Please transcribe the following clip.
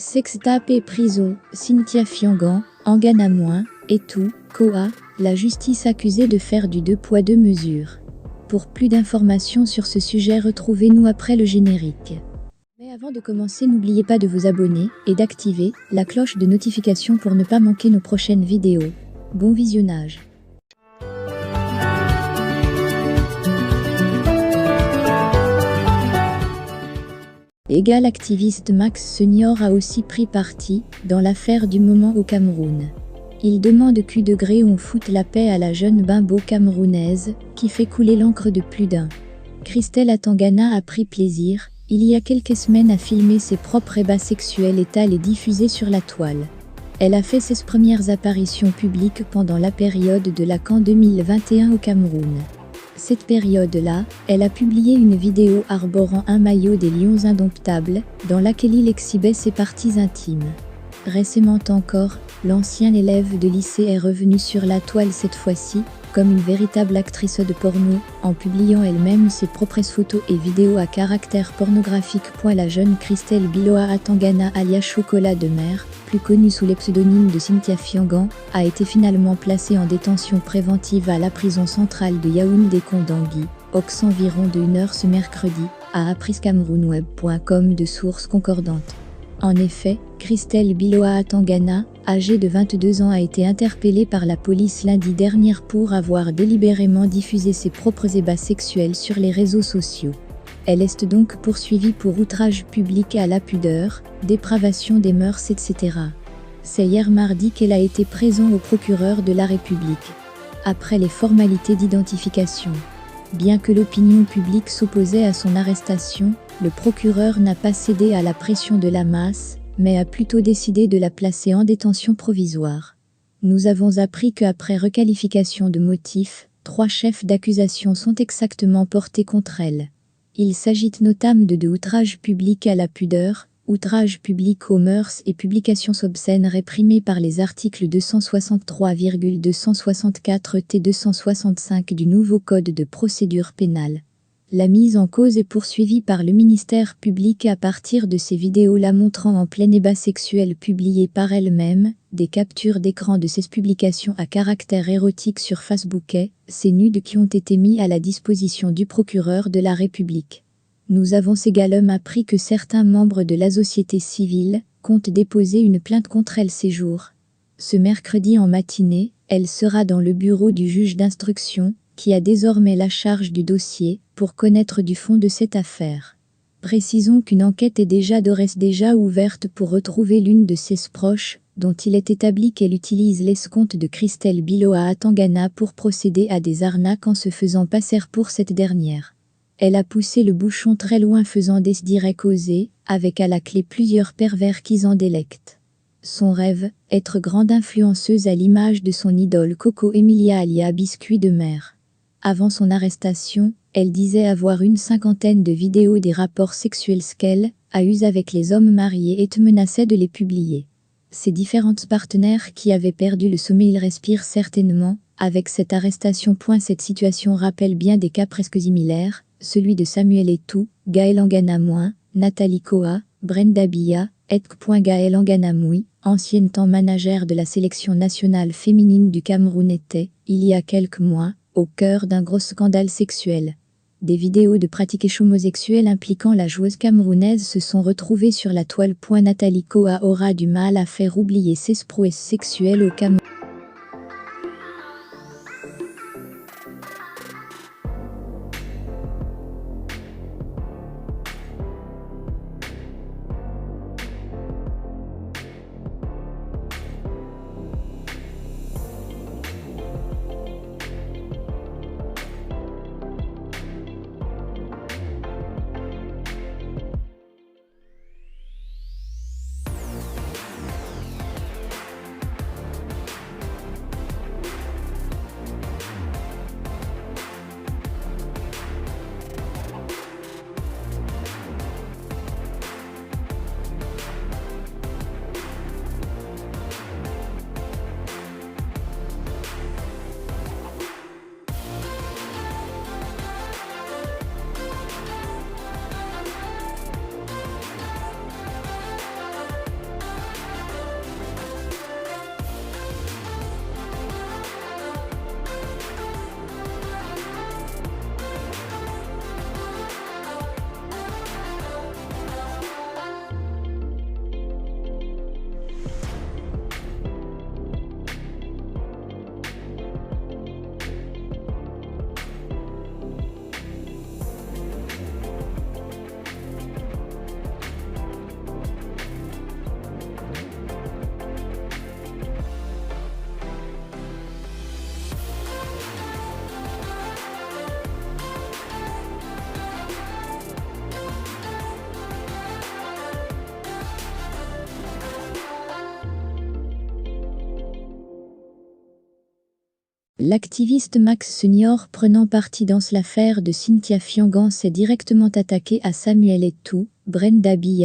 Sextape et prison, Cynthia Fiangan, Angana-, et tout, Koa, la justice accusée de faire du deux poids deux mesures. Pour plus d'informations sur ce sujet, retrouvez-nous après le générique. Mais avant de commencer, n'oubliez pas de vous abonner et d'activer la cloche de notification pour ne pas manquer nos prochaines vidéos. Bon visionnage. Égal activiste Max Senior a aussi pris parti dans l'affaire du moment au Cameroun. Il demande Q-on foute la paix à la jeune bimbo camerounaise qui fait couler l'encre de plus d'un. Christelle Atangana a pris plaisir, il y a quelques semaines, à filmer ses propres ébats sexuels étalés et diffusés sur la toile. Elle a fait ses premières apparitions publiques pendant la période de la CAN 2021 au Cameroun. Cette période-là, elle a publié une vidéo arborant un maillot des Lions indomptables, dans laquelle il exhibait ses parties intimes. Récemment encore, l'ancien élève de lycée est revenu sur la toile cette fois-ci, comme une véritable actrice de porno, en publiant elle-même ses propres photos et vidéos à caractère pornographique. La jeune Christelle Biloa Atangana alias Chocolat de mer, plus connue sous le pseudonyme de Cynthia Fiangan, a été finalement placée en détention préventive à la prison centrale de Yaoundé-Kondangui, aux environs de 1h ce mercredi, a appris camerounweb.com de sources concordantes. En effet, Christelle Biloa Atangana, âgée de 22 ans, a été interpellée par la police lundi dernier pour avoir délibérément diffusé ses propres ébats sexuels sur les réseaux sociaux. Elle est donc poursuivie pour outrage public à la pudeur, dépravation des mœurs, etc. C'est hier mardi qu'elle a été présente au procureur de la République. Après les formalités d'identification. Bien que l'opinion publique s'opposait à son arrestation, le procureur n'a pas cédé à la pression de la masse, mais a plutôt décidé de la placer en détention provisoire. Nous avons appris qu'après requalification de motifs, 3 chefs d'accusation sont exactement portés contre elle. Il s'agit notamment de outrage public à la pudeur, outrage public aux mœurs et publication obscène réprimée par les articles 263,264 t 265 du nouveau Code de procédure pénale. La mise en cause est poursuivie par le ministère public à partir de ces vidéos la montrant en plein ébat sexuel publiées par elle-même, des captures d'écran de ces publications à caractère érotique sur Facebook, ces nudes qui ont été mis à la disposition du procureur de la République. Nous avons également appris que certains membres de la société civile comptent déposer une plainte contre elle ces jours. Ce mercredi en matinée, elle sera dans le bureau du juge d'instruction, qui a désormais la charge du dossier, pour connaître du fond de cette affaire. Précisons qu'une enquête est déjà ouverte pour retrouver l'une de ses proches, dont il est établi qu'elle utilise l'escompte de Christelle Biloa Atangana pour procéder à des arnaques en se faisant passer pour cette dernière. Elle a poussé le bouchon très loin, faisant des directs causés, avec à la clé plusieurs pervers qui en délectent. Son rêve, être grande influenceuse à l'image de son idole Coco Emilia alias Biscuit de mer. Avant son arrestation, elle disait avoir une 50aine de vidéos des rapports sexuels qu'elle a eus avec les hommes mariés et menaçait de les publier. Ses différentes partenaires qui avaient perdu le sommeil respirent certainement, avec cette arrestation. Cette situation rappelle bien des cas presque similaires, celui de Samuel Eto'o, Gaël Angana-, Nathalie Koa, Brenda Biya, Gaël Angana-, ancienne temps manager de la sélection nationale féminine du Cameroun, était, il y a quelques mois, au cœur d'un gros scandale sexuel. Des vidéos de pratiques homosexuelles impliquant la joueuse camerounaise se sont retrouvées sur la toile. Nathalie Koa aura du mal à faire oublier ses prouesses sexuelles au Cameroun. L'activiste Max Senior prenant parti dans l'affaire de Cynthia Fiangan s'est directement attaqué à Samuel Eto'o, Brenda Biya,